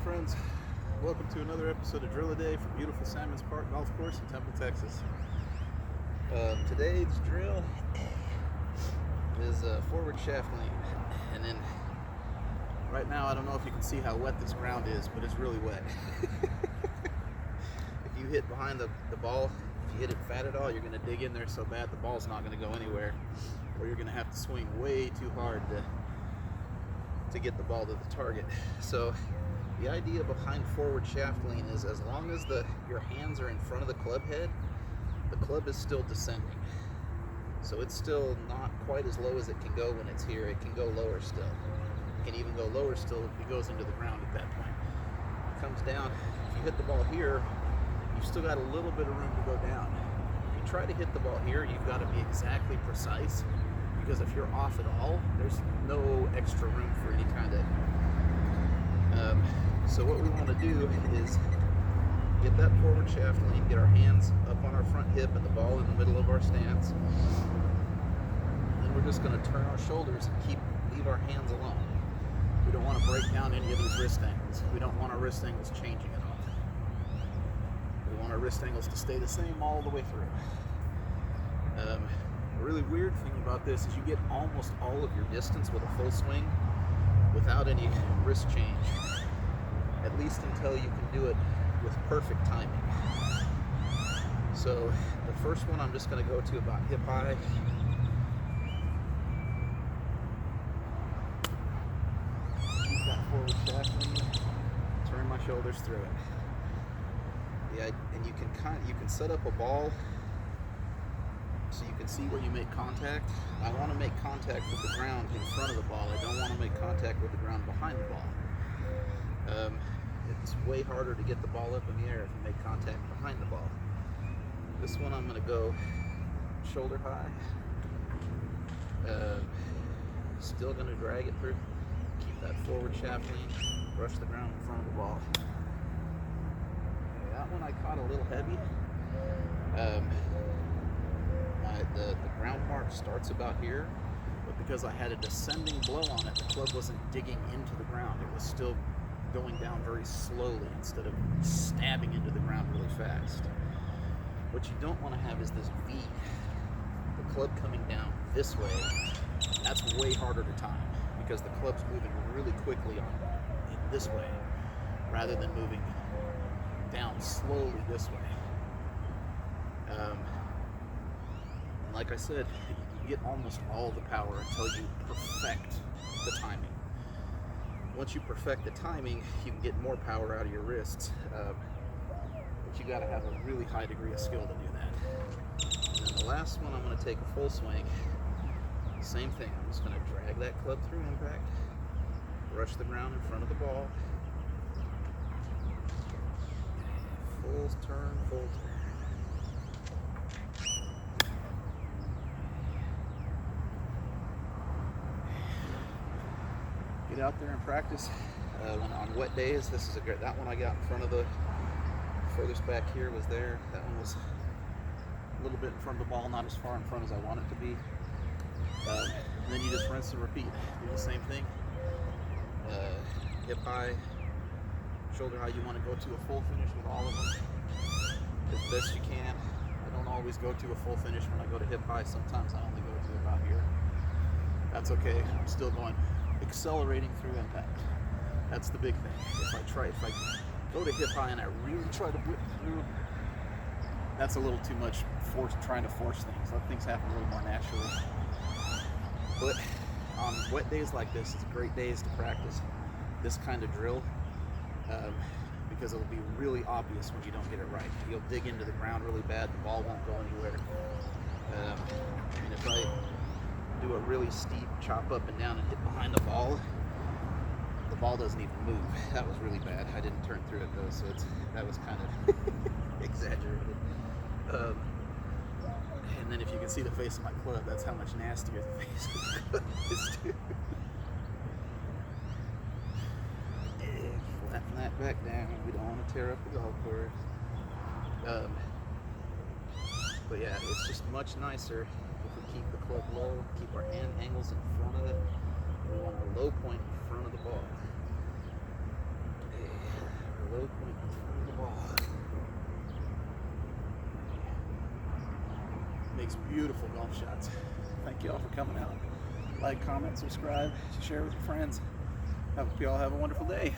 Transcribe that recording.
friends. Welcome to another episode of Drill a Day from beautiful Salmons Park Golf Course in Temple, Texas. Today's drill is a forward shaft lean. And then right now, I don't know if you can see how wet this ground is, but it's really wet. If you hit behind the ball, if you hit it fat at all, you're going to dig in there so bad the ball's not going to go anywhere, or you're going to have to swing way too hard to get the ball to the target. So the idea behind forward shaft lean is as long as your hands are in front of the club head, the club is still descending. So it's still not quite as low as it can go when it's here. It can go lower still. It can even go lower still if it goes into the ground at that point. It comes down. If you hit the ball here, you've still got a little bit of room to go down. If you try to hit the ball here, you've got to be exactly precise, because if you're off at all, there's no extra room for any kind of so what we want to do is get that forward shaft lean, get our hands up on our front hip and the ball in the middle of our stance. Then we're just going to turn our shoulders and leave our hands alone. We don't want to break down any of these wrist angles. We don't want our wrist angles changing at all. We want our wrist angles to stay the same all the way through. A really weird thing about this is you get almost all of your distance with a full swing without any wrist change, at least until you can do it with perfect timing. So the first one I'm just going to go to about hip high. Keep that forward shaft lean, turn my shoulders through it. Yeah, and you can set up a ball so you can see where you make contact. I want to make contact with the ground in front of the ball. I don't want to make contact with the ground behind the ball. It's way harder to get the ball up in the air if you make contact behind the ball. This one I'm going to go shoulder high. Still going to drag it through. Keep that forward shaft lean. Brush the ground in front of the ball. Okay, that one I caught a little heavy. The ground mark starts about here, but because I had a descending blow on it, the club wasn't digging into the ground. It was still going down very slowly instead of stabbing into the ground really fast. What you don't want to have is this V, the club coming down this way. That's way harder to time because the club's moving really quickly in this way rather than moving down slowly this way. And like I said, you get almost all the power until you perfect the timing. Once you perfect the timing, you can get more power out of your wrists, but you got to have a really high degree of skill to do that. And then the last one, I'm going to take a full swing. Same thing. I'm just going to drag that club through impact, brush the ground in front of the ball, full turn, full turn. Get out there and practice. On wet days, this is that one I got in front of the furthest back here was there. That one was a little bit in front of the ball, not as far in front as I want it to be. And then you just rinse and repeat. Do the same thing. Hip high, shoulder high. You want to go to a full finish with all of them as best you can. I don't always go to a full finish when I go to hip high. Sometimes I only go to about here. That's okay. I'm still going. Accelerating through impact. That's the big thing. If I go to hip high and I really try to whip through, that's a little too much trying to force things. Let things happen a little more naturally. But on wet days like this, it's great days to practice this kind of drill because it'll be really obvious when you don't get it right. You'll dig into the ground really bad, the ball won't go anywhere. And if I do a really steep chop up and down and hit behind the ball doesn't even move. That was really bad. I didn't turn through it though, so that was kind of exaggerated. And then if you can see the face of my club, that's how much nastier the face of the club is too. And flatten that back down. We don't want to tear up the golf course. But yeah, it's just much nicer if we keep the club low, keep our hand angles in front of it. We want our low point in front of the ball. makes beautiful golf shots. Thank you all for coming out. Like, comment, subscribe, share with your friends. I hope you all have a wonderful day.